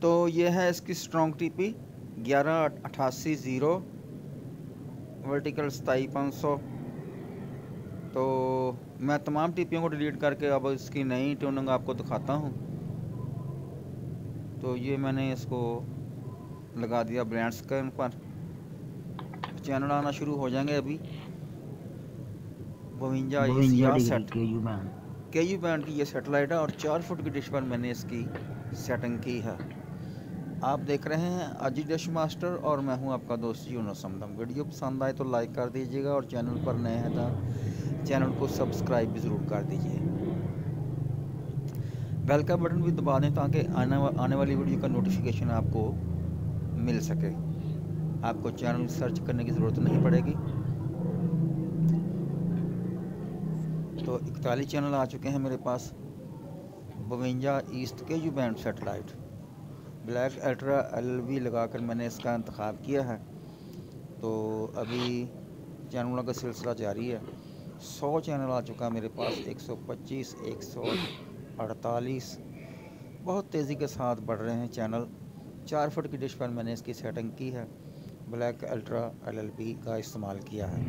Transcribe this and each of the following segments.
तो ये है इसकी स्ट्रॉन्ग टीपी 1188 0, वर्टिकल 27 500। तो मैं तमाम टीपियों को डिलीट करके अब इसकी नई ट्यूनिंग आपको दिखाता हूँ। तो ये मैंने इसको लगा दिया ब्रांड स्कैन पर। चैनल आना शुरू हो जाएंगे अभी। 52 52 डिग्री सेट के यू बैंड की ये सेटेलाइट है और 4 फुट की डिश पर मैंने इसकी सेटिंग की है। आप देख रहे हैं अजी डिश मास्टर और मैं हूं आपका दोस्त यूनुस समदम। वीडियो पसंद आए तो लाइक कर दीजिएगा और चैनल पर नए हैं तो चैनल को सब्सक्राइब भी ज़रूर कर दीजिए। बेल का बटन भी दबा दें ताकि आने वाली वीडियो का नोटिफिकेशन आपको मिल सके। आपको चैनल सर्च करने की ज़रूरत नहीं पड़ेगी। तो 41 चैनल आ चुके हैं मेरे पास। 52 ईस्ट के you band satellite black ultra LLV लगाकर मैंने इसका इंतखाब किया है। तो अभी चैनलों का सिलसिला जारी है। 100 चैनल आ चुका है मेरे पास, 125, 148, बहुत तेज़ी के साथ बढ़ रहे हैं चैनल। 4 फुट की डिश पर मैंने इसकी सेटिंग की है, ब्लैक अल्ट्रा LLV का इस्तेमाल किया है।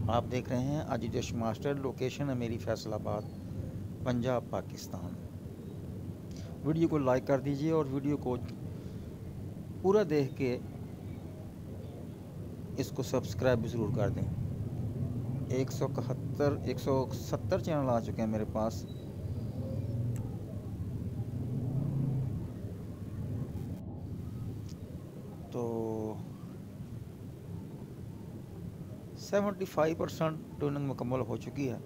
आप देख रहे हैं अजी डिश मास्टर। लोकेशन है मेरी फैसलाबाद, पंजाब, पाकिस्तान। वीडियो को लाइक कर दीजिए और वीडियो को पूरा देख के इसको सब्सक्राइब भी ज़रूर कर दें। 170 चैनल आ चुके हैं मेरे पास। तो 75% ट्यूनिंग मुकम्मल हो चुकी है।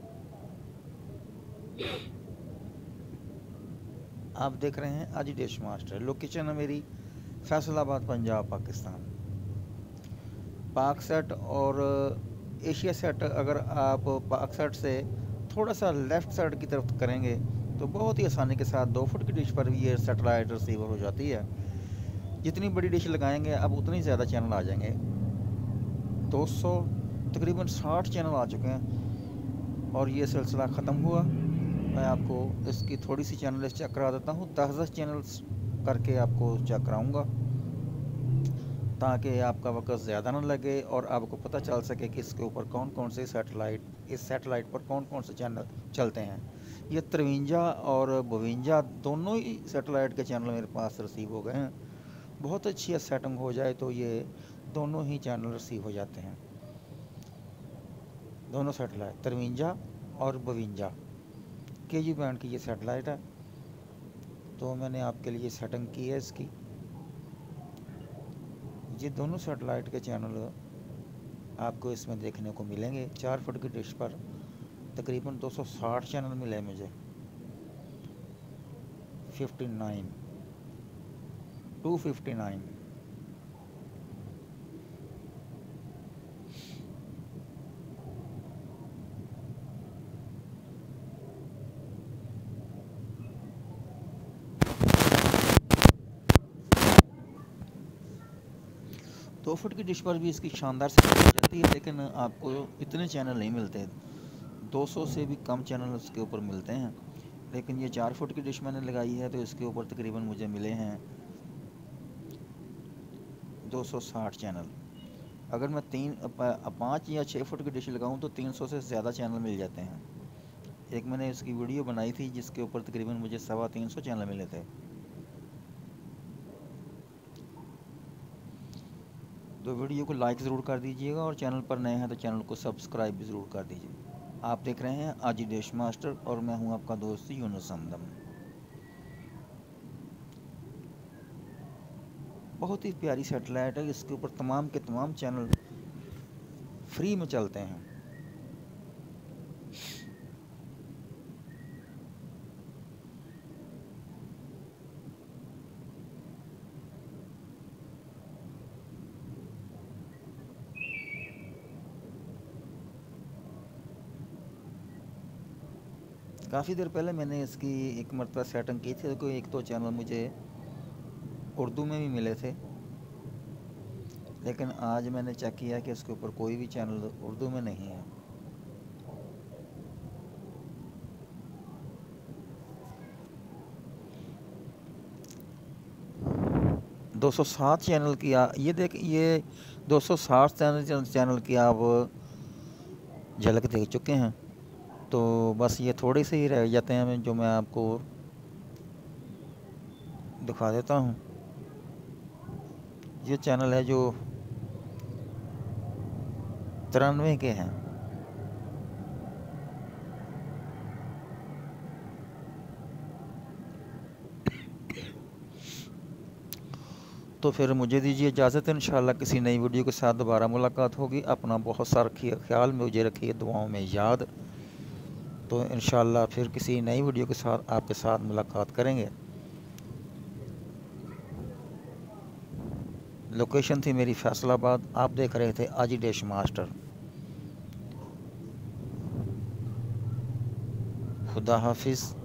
आप देख रहे हैं अजी डिश मास्टर। लोकेशन है मेरी फैसलाबाद, पंजाब, पाकिस्तान। पाक सेट और एशिया सेट, अगर आप पाक सेट से थोड़ा सा लेफ़्ट साइड की तरफ करेंगे तो बहुत ही आसानी के साथ 2 फुट की डिश पर भी ये सेटेलाइट रिसीवर हो जाती है। जितनी बड़ी डिश लगाएंगे अब उतनी ज़्यादा चैनल आ जाएंगे। 200 तकरीबन 60 चैनल आ चुके हैं और ये सिलसिला ख़त्म हुआ। मैं आपको इसकी थोड़ी सी चैनल लिस्ट चेक करा देता हूँ। 10 चैनल्स करके आपको चेक कराऊँगा ताकि आपका वक्त ज़्यादा ना लगे और आपको पता चल सके कि इसके ऊपर कौन कौन से सेटेलाइट, इस सेटेलाइट पर कौन कौन से चैनल चलते हैं। ये 53 और 52 दोनों ही सेटेलाइट के चैनल मेरे पास रिसीव हो गए हैं। बहुत अच्छी सेटिंग हो जाए तो ये दोनों ही चैनल रिसीव हो जाते हैं। दोनों सेटेलाइट 53 और 52 KU बैंड की ये सेटेलाइट है। तो मैंने आपके लिए सेटिंग की है इसकी। ये दोनों सेटेलाइट के चैनल आपको इसमें देखने को मिलेंगे। 4 फुट की डिश पर तकरीबन 260 चैनल मिले मुझे। 59, 259। दो फुट की डिश पर भी इसकी शानदार सेटिंग हो जाती है, लेकिन आपको इतने चैनल नहीं मिलते। 200 से भी कम चैनल उसके ऊपर मिलते हैं। लेकिन ये 4 फुट की डिश मैंने लगाई है तो इसके ऊपर तकरीबन मुझे मिले हैं 260 चैनल। अगर मैं 5 या 6 फुट की डिश लगाऊं तो 300 से ज़्यादा चैनल मिल जाते हैं। एक मैंने इसकी वीडियो बनाई थी जिसके ऊपर तकरीबन मुझे 350 चैनल मिले थे। तो वीडियो को लाइक ज़रूर कर दीजिएगा और चैनल पर नए हैं तो चैनल को सब्सक्राइब भी ज़रूर कर दीजिए। आप देख रहे हैं आजी डिश मास्टर और मैं हूं आपका दोस्त यूनुस समदम। बहुत ही प्यारी सेटेलाइट है। इसके ऊपर तमाम के तमाम चैनल फ्री में चलते हैं। काफ़ी देर पहले मैंने इसकी एक मरतबा सेटिंग की थी, तो एक दो चैनल मुझे उर्दू में भी मिले थे, लेकिन आज मैंने चेक किया कि इसके ऊपर कोई भी चैनल उर्दू में नहीं है। 207 चैनल की ये देख, ये 260 चैनल की आप झलक देख चुके हैं। तो बस ये थोड़े से ही रह जाते हैं जो मैं आपको दिखा देता हूँ। ये चैनल है जो 93 के हैं। तो फिर मुझे दीजिए इजाज़त। इंशाल्लाह किसी नई वीडियो के साथ दोबारा मुलाकात होगी। अपना बहुत सारा ख्याल मुझे रखिए दुआओं में याद। तो इंशाल्लाह फिर किसी नई वीडियो के साथ आपके साथ मुलाकात करेंगे। लोकेशन थी मेरी फैसलाबाद। आप देख रहे थे आजी डिश मास्टर। खुदा हाफिज़।